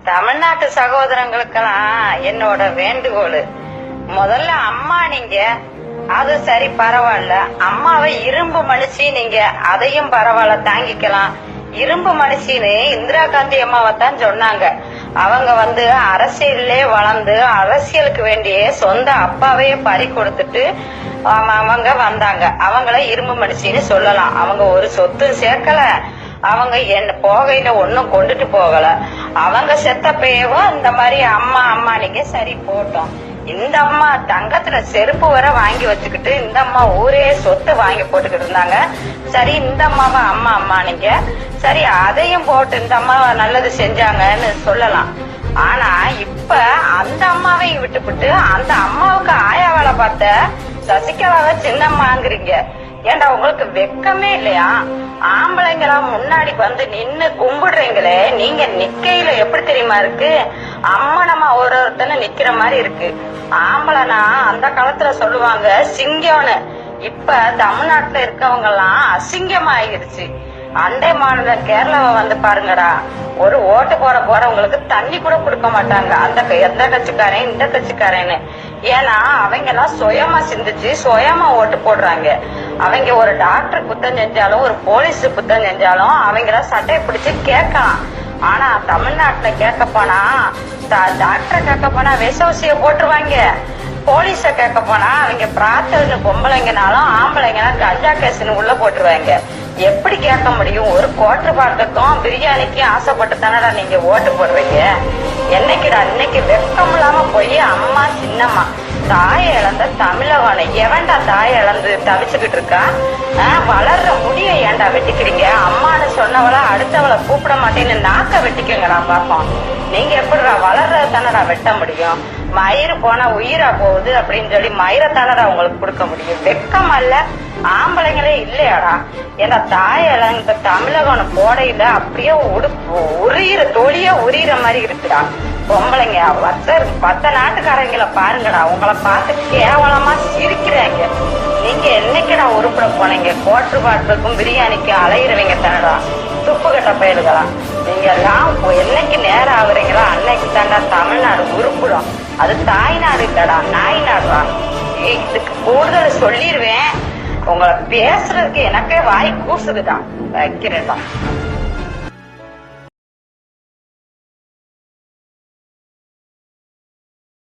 தமிழ்நாட்டு சகோதரங்களுக்கெல்லாம் என்னோட வேண்டுகோள், முதல்ல அம்மா நீங்க அது சரி பரவாயில்ல, அம்மாவை இரும்பு மனுஷி நீங்க அதையும் பரவாயில்ல தாங்கிக்கலாம். இரும்பு மனுஷின்னு இந்திரா காந்தி அம்மாவை தான் சொன்னாங்க. அவங்க அரசியலே வளர்ந்து அரசியலுக்கு வேண்டிய சொந்த அப்பாவையே பறி கொடுத்துட்டு அவங்க வந்தாங்க. அவங்கள இரும்பு மனுஷின்னு சொல்லலாம். அவங்க ஒரு சொத்து சேர்க்கல, அவங்க என்ன போகையில ஒன்னும் கொண்டுட்டு போகல. அவங்க செத்தப்பேவும் இந்த மாதிரி அம்மா அம்மா நீங்க சரி போட்டோம். இந்த அம்மா தங்கத்துல செருப்பு வர வாங்கி வச்சுக்கிட்டு இந்த அம்மா ஊரே சொத்து வாங்கி போட்டுக்கிட்டு இருந்தாங்க. சரி இந்த அம்மாவை அம்மா அம்மா நீங்க சரி அதையும் போட்டு இந்த அம்மாவை நல்லது செஞ்சாங்கன்னு சொல்லலாம். ஆனா இப்ப அந்த அம்மாவையும் விட்டுவிட்டு அந்த அம்மாவுக்கு ஆயா வேலை பார்த்த சசிகலாவை சின்னம்மாங்கிறீங்க. ஏண்டா உங்களுக்கு வெக்கமே இல்லையா? ஆம்பளைங்களாம் முன்னாடி நின்னு கும்பிடுறீங்களே, நீங்க நிக்கையில எப்படி தெரியுமா இருக்கு? அம்மனமா ஒருத்தன நிக்கிற மாதிரி இருக்கு. ஆம்பளைனா அந்த காலத்துல சொல்லுவாங்க சிங்கம்னு. இப்ப தமிழ்நாட்டுல இருக்கவங்க எல்லாம் அசிங்கமாயிருச்சு. அண்டை மாநில கேரளாவை பாருங்கடா, ஒரு ஓட்டு போறவங்களுக்கு தண்ணி கூட கொடுக்க மாட்டாங்க. எந்த கட்சிக்காரன் இந்த கட்சிக்காரன்னு. ஏன்னா அவங்க எல்லாம் சுயமா சிந்திச்சு சுயமா ஓட்டு போடுறாங்க. அவங்க ஒரு டாக்டர் குத்தம் செஞ்சாலும் ஒரு போலீஸ் குத்தம் செஞ்சாலும் அவங்க சட்டையை பிடிச்சு கேட்கலாம். ஆனா தமிழ்நாட்டுல கேட்க போனா டாக்டரை கேட்க போனா விஷவசிய போட்டுருவாங்க. போலீஸ கேட்க போனா அவங்க பிரார்த்தனை பொம்பளைங்கனாலும் ஆம்பளைங்கன்னா கஞ்சா கேசுன்னு உள்ள போட்டுருவாங்க. எப்படி கேட்க முடியும்? ஒரு கோட்டர் பாட்டுக்கும் பிரியாணிக்கும் ஆசைப்பட்டு தானடா நீங்க ஓட்டு போடுறீங்க. என்னைக்குடா இன்னைக்கு வெக்கம் இல்லாம போய் அம்மா சின்னம்மா தாயை இழந்த தமிழகனை எவன்டா தாயை இழந்து தவிச்சுக்கிட்டு இருக்கா? வளர்ற முடிய ஏன்டா வெட்டிக்கிறீங்க? அம்மான்னு சொன்னவள அடுத்தவளை கூப்பிட மாட்டேன்னு நாக்க வெட்டிக்கங்கடா பாப்போம். நீங்க எப்படிடா வளர்றத தானடா வெட்ட முடியும்? மயிறு போனா உயிரா போகுது அப்படின்னு சொல்லி மயிரை தானடா உங்களுக்கு கொடுக்க முடியும்? வெக்கம் அல்ல ஆம்பளைங்களே இல்லையாடா? ஏன்னா தாயை இழந்த தமிழகனை போடையில அப்படியே உரியிற தொழிய உரியிற மாதிரி இருக்குடா. பொம்பளைங்க பத்த நாட்டுக்காரங்களை பாருங்கடா, உங்களை பார்த்து கேவலமா சிரிக்கிறாங்க. நீங்க என்னைக்குடா உருப்பட போனீங்க? கோட்டர் பாட்டுக்கும் பிரியாணிக்கும் அலையிறவங்க தானடா துப்பு கட்ட பயலுகளா. நீங்க எல்லாம் என்னைக்கு நேரம் ஆகுறீங்களோ அன்னைக்கு தாண்டா தமிழ்நாடு உருப்பிடும். அது தாய்நாடு இல்லடா, நாய் நாடுடா. இதுக்கு கூடுதல் சொல்லிருவேன். உங்களை பேசுறதுக்கு எனக்கே வாய் கூசுதுதான். வைக்கிறேன்டா.